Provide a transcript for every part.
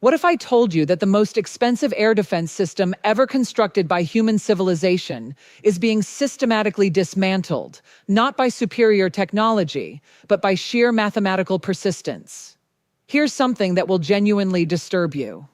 What if I told you that the most expensive air defense system ever constructed by human civilization is being systematically dismantled, not by superior technology, but by sheer mathematical persistence? Here's something that will genuinely disturb you.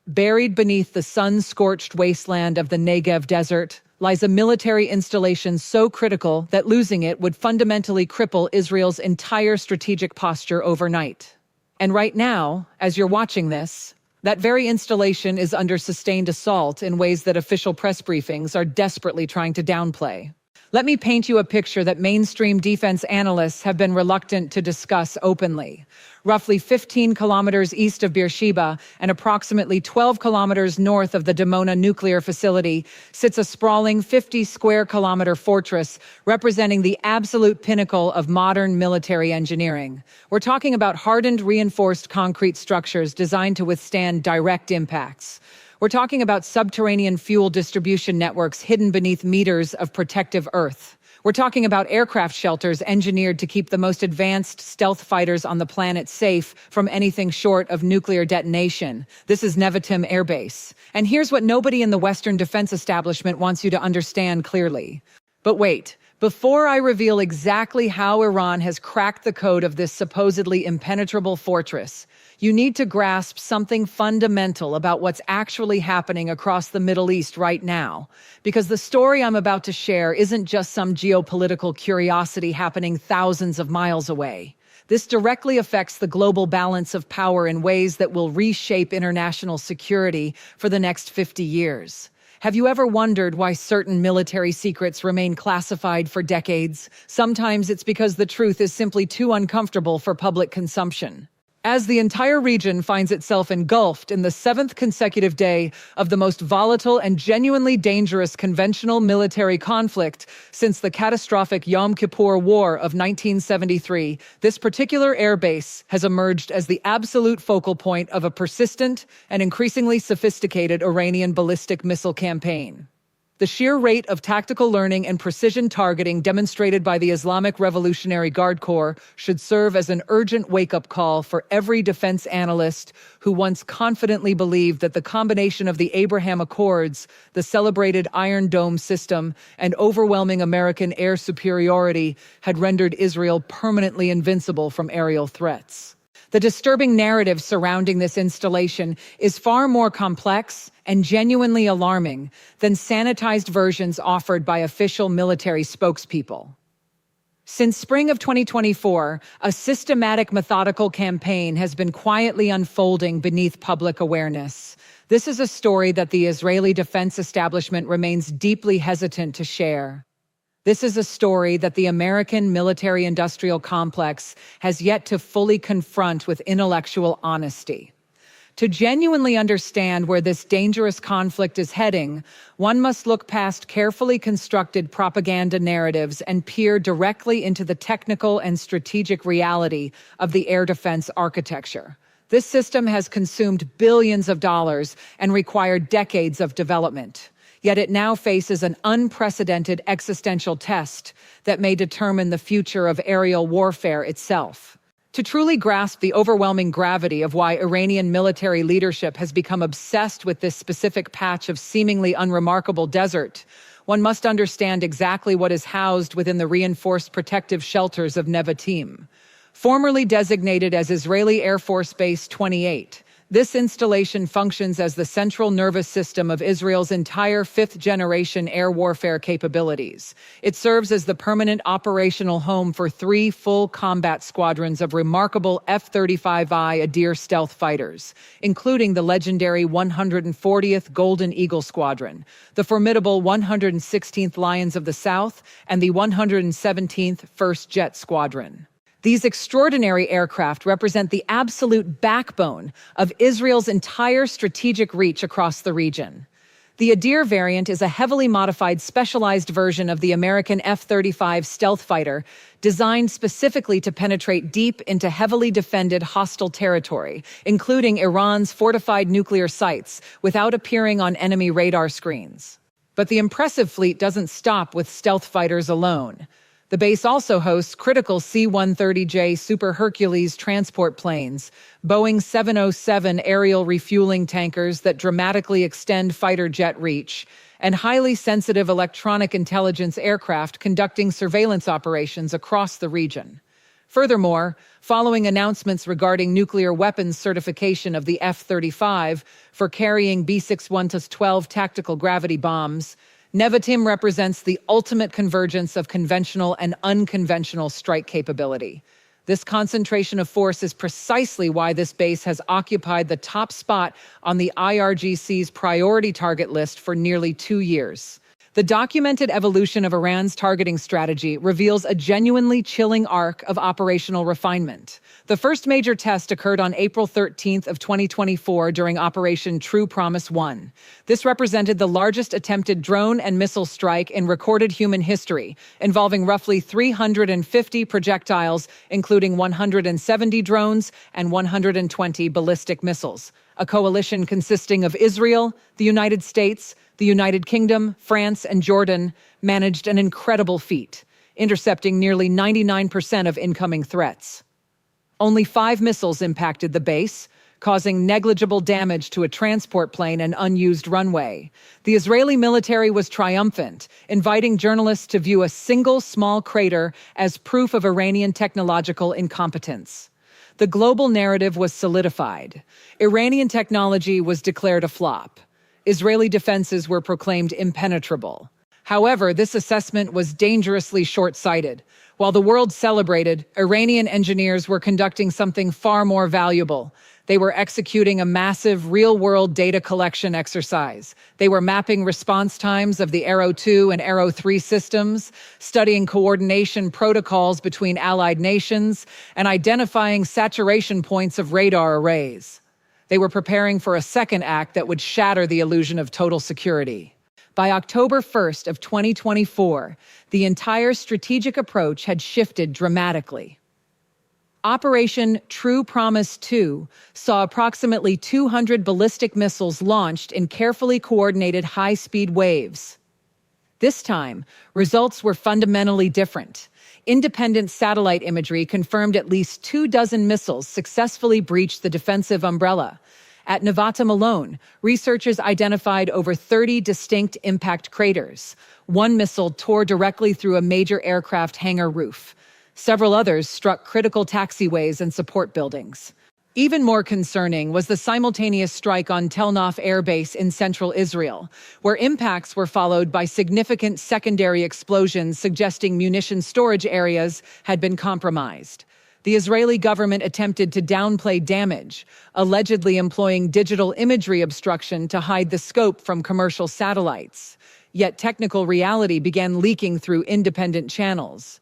Buried beneath the sun-scorched wasteland of the Negev desert lies a military installation so critical that losing it would fundamentally cripple Israel's entire strategic posture overnight. And right now, as you're watching this, that very installation is under sustained assault in ways that official press briefings are desperately trying to downplay. Let me paint you a picture that mainstream defense analysts have been reluctant to discuss openly. Roughly 15 kilometers east of Beersheba and approximately 12 kilometers north of the Dimona nuclear facility sits a sprawling 50-square-kilometer fortress representing the absolute pinnacle of modern military engineering. We're talking about hardened, reinforced concrete structures designed to withstand direct impacts. We're talking about subterranean fuel distribution networks hidden beneath meters of protective earth. We're talking about aircraft shelters engineered to keep the most advanced stealth fighters on the planet safe from anything short of nuclear detonation. This is Nevatim Air Base. And here's what nobody in the Western defense establishment wants you to understand clearly. But wait, before I reveal exactly how Iran has cracked the code of this supposedly impenetrable fortress, you need to grasp something fundamental about what's actually happening across the Middle East right now. Because the story I'm about to share isn't just some geopolitical curiosity happening thousands of miles away. This directly affects the global balance of power in ways that will reshape international security for the next 50 years. Have you ever wondered why certain military secrets remain classified for decades? Sometimes it's because the truth is simply too uncomfortable for public consumption. As the entire region finds itself engulfed in the 7th consecutive day of the most volatile and genuinely dangerous conventional military conflict since the catastrophic Yom Kippur War of 1973, this particular airbase has emerged as the absolute focal point of a persistent and increasingly sophisticated Iranian ballistic missile campaign. The sheer rate of tactical learning and precision targeting demonstrated by the Islamic Revolutionary Guard Corps should serve as an urgent wake-up call for every defense analyst who once confidently believed that the combination of the Abraham Accords, the celebrated Iron Dome system, and overwhelming American air superiority had rendered Israel permanently invincible from aerial threats. The disturbing narrative surrounding this installation is far more complex and genuinely alarming than sanitized versions offered by official military spokespeople. Since spring of 2024, a systematic, methodical campaign has been quietly unfolding beneath public awareness. This is a story that the Israeli defense establishment remains deeply hesitant to share. This is a story that the American military-industrial complex has yet to fully confront with intellectual honesty. To genuinely understand where this dangerous conflict is heading, one must look past carefully constructed propaganda narratives and peer directly into the technical and strategic reality of the air defense architecture. This system has consumed billions of dollars and required decades of development. Yet it now faces an unprecedented existential test that may determine the future of aerial warfare itself. To truly grasp the overwhelming gravity of why Iranian military leadership has become obsessed with this specific patch of seemingly unremarkable desert, one must understand exactly what is housed within the reinforced protective shelters of Nevatim. Formerly designated as Israeli Air Force Base 28, this installation functions as the central nervous system of Israel's entire fifth-generation air warfare capabilities. It serves as the permanent operational home for 3 full combat squadrons of remarkable F-35I Adir stealth fighters, including the legendary 140th Golden Eagle Squadron, the formidable 116th Lions of the South, and the 117th 1st Jet Squadron. These extraordinary aircraft represent the absolute backbone of Israel's entire strategic reach across the region. The Adir variant is a heavily modified, specialized version of the American F-35 stealth fighter, designed specifically to penetrate deep into heavily defended hostile territory, including Iran's fortified nuclear sites, without appearing on enemy radar screens. But the impressive fleet doesn't stop with stealth fighters alone. The base also hosts critical C-130J Super Hercules transport planes, Boeing 707 aerial refueling tankers that dramatically extend fighter jet reach, and highly sensitive electronic intelligence aircraft conducting surveillance operations across the region. Furthermore, following announcements regarding nuclear weapons certification of the F-35 for carrying B-61-12 tactical gravity bombs, Nevatim represents the ultimate convergence of conventional and unconventional strike capability. This concentration of force is precisely why this base has occupied the top spot on the IRGC's priority target list for nearly 2 years. The documented evolution of Iran's targeting strategy reveals a genuinely chilling arc of operational refinement. The first major test occurred on April 13th of 2024 during Operation True Promise 1. This represented the largest attempted drone and missile strike in recorded human history, involving roughly 350 projectiles, including 170 drones and 120 ballistic missiles. A coalition consisting of Israel, the United States, the United Kingdom, France, and Jordan managed an incredible feat, intercepting nearly 99% of incoming threats. Only 5 missiles impacted the base, causing negligible damage to a transport plane and unused runway. The Israeli military was triumphant, inviting journalists to view a single small crater as proof of Iranian technological incompetence. The global narrative was solidified. Iranian technology was declared a flop. Israeli defenses were proclaimed impenetrable. However, this assessment was dangerously short-sighted. While the world celebrated, Iranian engineers were conducting something far more valuable. They were executing a massive real-world data collection exercise. They were mapping response times of the Arrow 2 and Arrow 3 systems, studying coordination protocols between allied nations, and identifying saturation points of radar arrays. They were preparing for a second act that would shatter the illusion of total security. By October 1st of 2024, the entire strategic approach had shifted dramatically. Operation True Promise 2 saw approximately 200 ballistic missiles launched in carefully coordinated high-speed waves. This time, results were fundamentally different. Independent satellite imagery confirmed at least 24 missiles successfully breached the defensive umbrella. At Nevatim alone, researchers identified over 30 distinct impact craters. One missile tore directly through a major aircraft hangar roof. Several others struck critical taxiways and support buildings. Even more concerning was the simultaneous strike on Tel Nof Air Base in central Israel, where impacts were followed by significant secondary explosions suggesting munition storage areas had been compromised. The Israeli government attempted to downplay damage, allegedly employing digital imagery obstruction to hide the scope from commercial satellites. Yet technical reality began leaking through independent channels.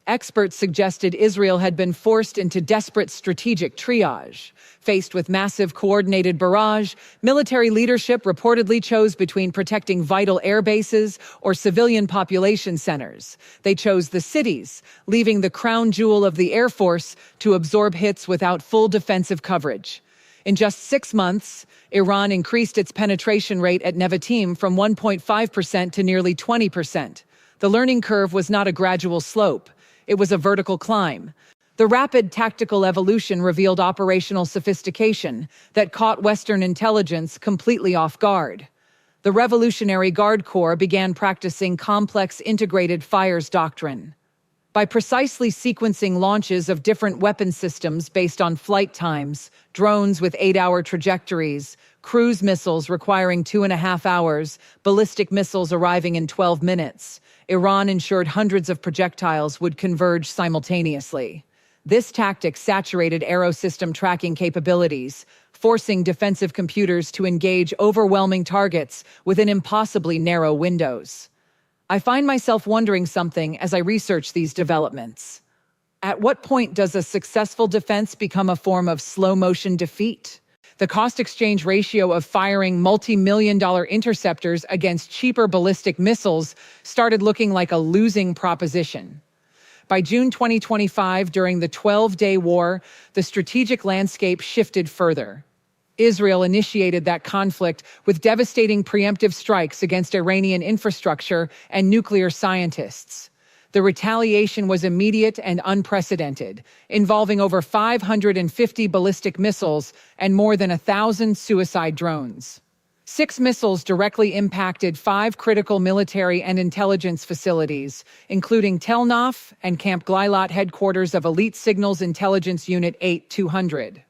Experts suggested Israel had been forced into desperate strategic triage. Faced with massive coordinated barrage, military leadership reportedly chose between protecting vital air bases or civilian population centers. They chose the cities, leaving the crown jewel of the Air Force to absorb hits without full defensive coverage. In just 6 months, Iran increased its penetration rate at Nevatim from 1.5% to nearly 20%. The learning curve was not a gradual slope. It was a vertical climb. The rapid tactical evolution revealed operational sophistication that caught Western intelligence completely off guard. The Revolutionary Guard Corps began practicing complex integrated fires doctrine. By precisely sequencing launches of different weapon systems based on flight times, drones with 8-hour trajectories, cruise missiles requiring 2.5 hours, ballistic missiles arriving in 12 minutes, Iran ensured hundreds of projectiles would converge simultaneously. This tactic saturated aerosystem tracking capabilities, forcing defensive computers to engage overwhelming targets within impossibly narrow windows. I find myself wondering something as I research these developments. At what point does a successful defense become a form of slow-motion defeat? The cost-exchange ratio of firing multi-million-dollar interceptors against cheaper ballistic missiles started looking like a losing proposition. By June 2025, during the 12-day war, the strategic landscape shifted further. Israel initiated that conflict with devastating preemptive strikes against Iranian infrastructure and nuclear scientists. The retaliation was immediate and unprecedented, involving over 550 ballistic missiles and more than 1,000 suicide drones. 6 missiles directly impacted 5 critical military and intelligence facilities, including Tel Naf and Camp Glilat, headquarters of Elite Signals Intelligence Unit 8200.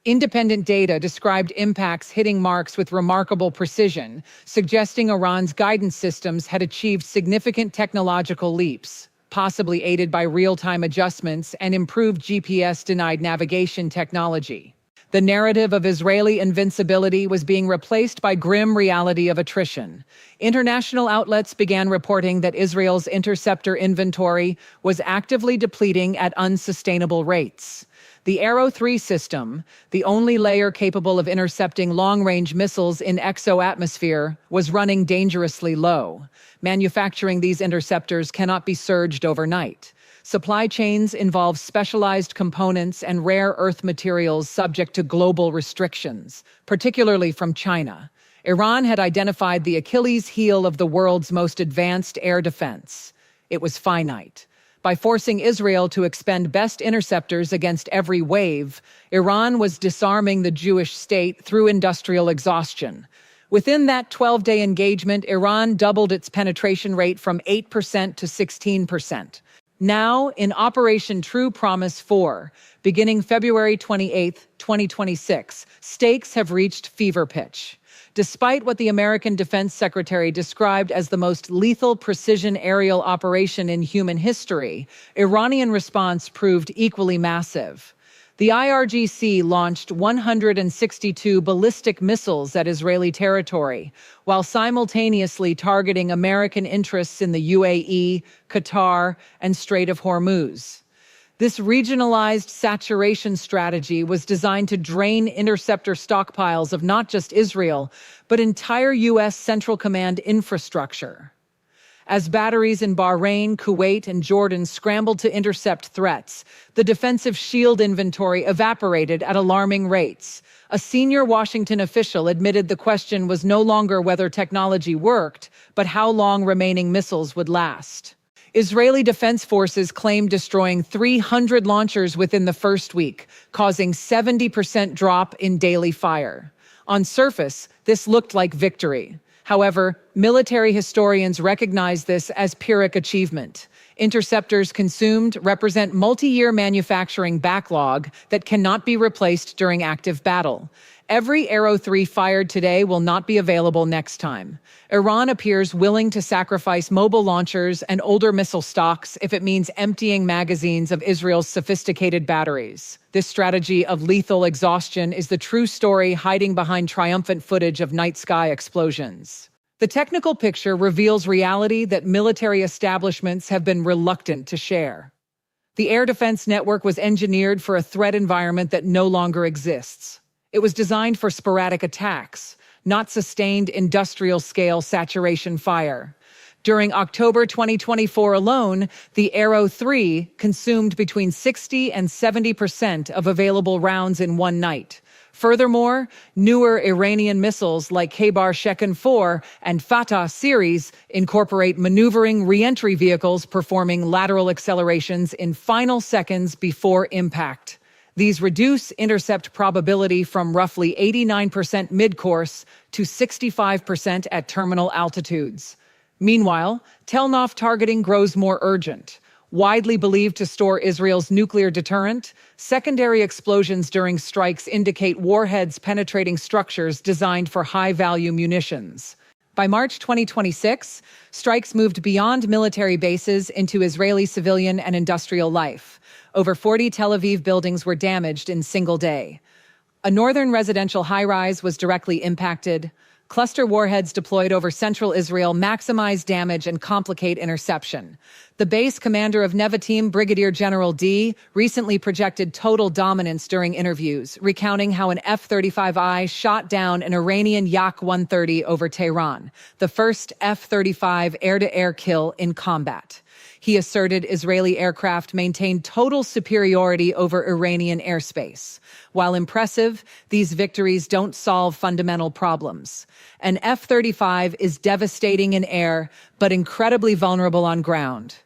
Independent data described impacts hitting marks with remarkable precision, suggesting Iran's guidance systems had achieved significant technological leaps, possibly aided by real-time adjustments and improved GPS-denied navigation technology. The narrative of Israeli invincibility was being replaced by grim reality of attrition. International outlets began reporting that Israel's interceptor inventory was actively depleting at unsustainable rates. The Arrow 3 system, the only layer capable of intercepting long-range missiles in exo-atmosphere, was running dangerously low. Manufacturing these interceptors cannot be surged overnight. Supply chains involve specialized components and rare earth materials subject to global restrictions, particularly from China. Iran had identified the Achilles heel of the world's most advanced air defense. It was finite. By forcing Israel to expend best interceptors against every wave, Iran was disarming the Jewish state through industrial exhaustion. Within that 12-day engagement, Iran doubled its penetration rate from 8% to 16%. Now, in Operation True Promise 4, beginning February 28, 2026, stakes have reached fever pitch. Despite what the American Defense Secretary described as the most lethal precision aerial operation in human history, Iranian response proved equally massive. The IRGC launched 162 ballistic missiles at Israeli territory, while simultaneously targeting American interests in the UAE, Qatar, and Strait of Hormuz. This regionalized saturation strategy was designed to drain interceptor stockpiles of not just Israel, but entire U.S. Central Command infrastructure. As batteries in Bahrain, Kuwait, and Jordan scrambled to intercept threats, the defensive shield inventory evaporated at alarming rates. A senior Washington official admitted the question was no longer whether technology worked, but how long remaining missiles would last. Israeli Defense Forces claimed destroying 300 launchers within the first week, causing 70% drop in daily fire. On surface, this looked like victory. However, military historians recognize this as Pyrrhic achievement. Interceptors consumed represent multi-year manufacturing backlog that cannot be replaced during active battle. Every Arrow 3 fired today will not be available next time. Iran appears willing to sacrifice mobile launchers and older missile stocks if it means emptying magazines of Israel's sophisticated batteries. This strategy of lethal exhaustion is the true story hiding behind triumphant footage of night sky explosions. The technical picture reveals reality that military establishments have been reluctant to share. The air defense network was engineered for a threat environment that no longer exists. It was designed for sporadic attacks, not sustained industrial-scale saturation fire. During October 2024 alone, the Arrow 3 consumed between 60 and 70% of available rounds in one night. Furthermore, newer Iranian missiles like Khaybar-Shekan 4 and Fatah series incorporate maneuvering re-entry vehicles performing lateral accelerations in final seconds before impact. These reduce intercept probability from roughly 89% mid-course to 65% at terminal altitudes. Meanwhile, Tel Naf targeting grows more urgent. Widely believed to store Israel's nuclear deterrent, secondary explosions during strikes indicate warheads penetrating structures designed for high-value munitions. By March 2026, strikes moved beyond military bases into Israeli civilian and industrial life. Over 40 Tel Aviv buildings were damaged in a single day. A northern residential high-rise was directly impacted. Cluster warheads deployed over central Israel maximize damage and complicate interception. The base commander of Nevatim, Brigadier General D, recently projected total dominance during interviews, recounting how an F-35I shot down an Iranian Yak-130 over Tehran, the first F-35 air-to-air kill in combat. He asserted Israeli aircraft maintained total superiority over Iranian airspace. While impressive, these victories don't solve fundamental problems. An F-35 is devastating in air, but incredibly vulnerable on ground.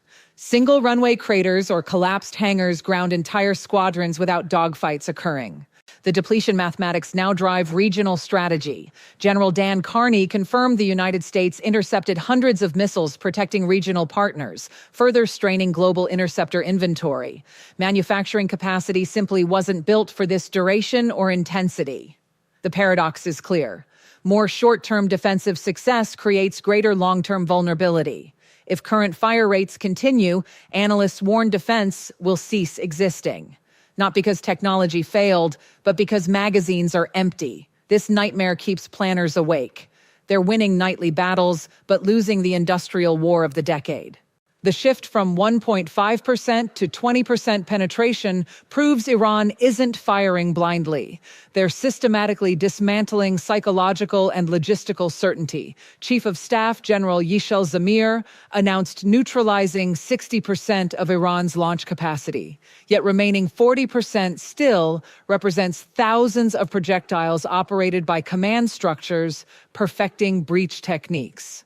Single runway craters or collapsed hangars ground entire squadrons without dogfights occurring. The depletion mathematics now drive regional strategy. General Dan Carney confirmed the United States intercepted hundreds of missiles protecting regional partners, further straining global interceptor inventory. Manufacturing capacity simply wasn't built for this duration or intensity. The paradox is clear. More short-term defensive success creates greater long-term vulnerability. If current fire rates continue, analysts warn defense will cease existing. Not because technology failed, but because magazines are empty. This nightmare keeps planners awake. They're winning nightly battles, but losing the industrial war of the decade. The shift from 1.5% to 20% penetration proves Iran isn't firing blindly. They're systematically dismantling psychological and logistical certainty. Chief of Staff General Yishel Zamir announced neutralizing 60% of Iran's launch capacity. Yet remaining 40% still represents thousands of projectiles operated by command structures perfecting breach techniques.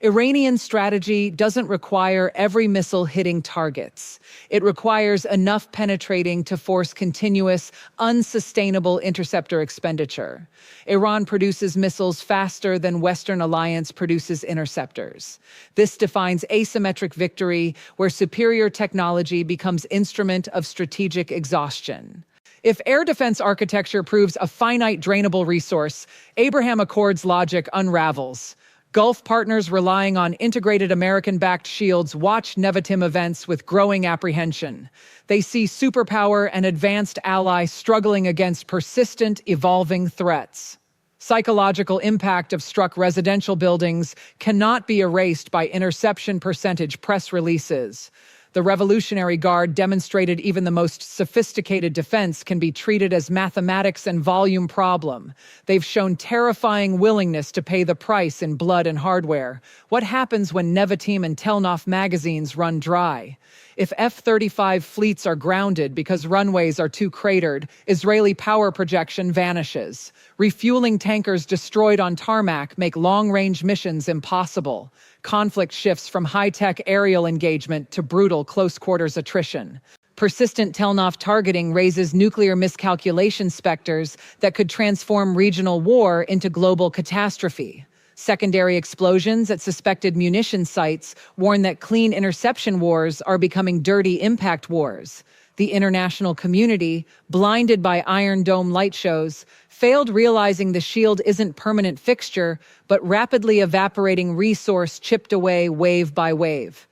Iranian strategy doesn't require every missile hitting targets. It requires enough penetrating to force continuous, unsustainable interceptor expenditure. Iran produces missiles faster than Western alliance produces interceptors. This defines asymmetric victory, where superior technology becomes instrument of strategic exhaustion. If air defense architecture proves a finite drainable resource, Abraham Accords logic unravels. Gulf partners relying on integrated American-backed shields watch Nevatim events with growing apprehension. They see superpower and advanced ally struggling against persistent, evolving threats. Psychological impact of struck residential buildings cannot be erased by interception percentage press releases. The Revolutionary Guard demonstrated even the most sophisticated defense can be treated as mathematics and volume problem. They've shown terrifying willingness to pay the price in blood and hardware. What happens when Nevatim and Telnof magazines run dry? If F-35 fleets are grounded because runways are too cratered, Israeli power projection vanishes. Refueling tankers destroyed on tarmac make long-range missions impossible. Conflict shifts from high-tech aerial engagement to brutal close-quarters attrition. Persistent Telnof targeting raises nuclear miscalculation specters that could transform regional war into global catastrophe. Secondary explosions at suspected munition sites warn that clean interception wars are becoming dirty impact wars. The international community, blinded by Iron Dome light shows, failed realizing the shield isn't permanent fixture, but rapidly evaporating resource chipped away wave by wave.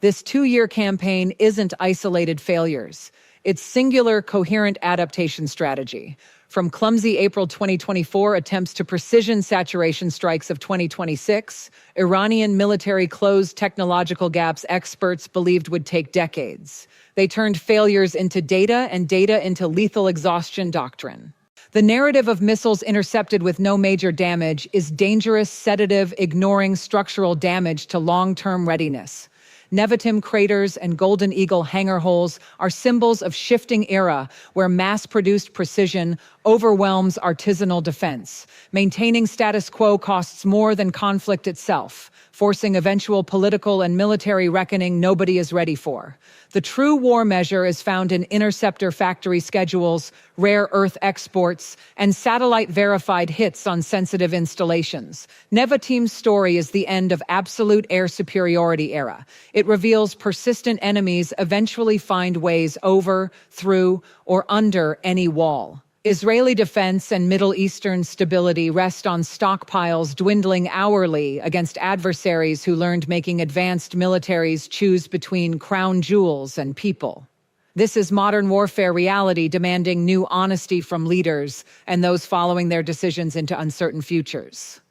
This 2-year campaign isn't isolated failures. It's singular, coherent adaptation strategy. From clumsy April 2024 attempts to precision saturation strikes of 2026, Iranian military closed technological gaps experts believed would take decades. They turned failures into data and data into lethal exhaustion doctrine. The narrative of missiles intercepted with no major damage is dangerous sedative, ignoring structural damage to long-term readiness. Nevatim craters and Golden Eagle hangar holes are symbols of shifting era where mass-produced precision overwhelms artisanal defense. Maintaining status quo costs more than conflict itself, forcing eventual political and military reckoning nobody is ready for. The true war measure is found in interceptor factory schedules, rare earth exports, and satellite-verified hits on sensitive installations. Nevatim's story is the end of absolute air superiority era. It reveals persistent enemies eventually find ways over, through, or under any wall. Israeli defense and Middle Eastern stability rest on stockpiles dwindling hourly against adversaries who learned making advanced militaries choose between crown jewels and people. This is modern warfare reality demanding new honesty from leaders and those following their decisions into uncertain futures.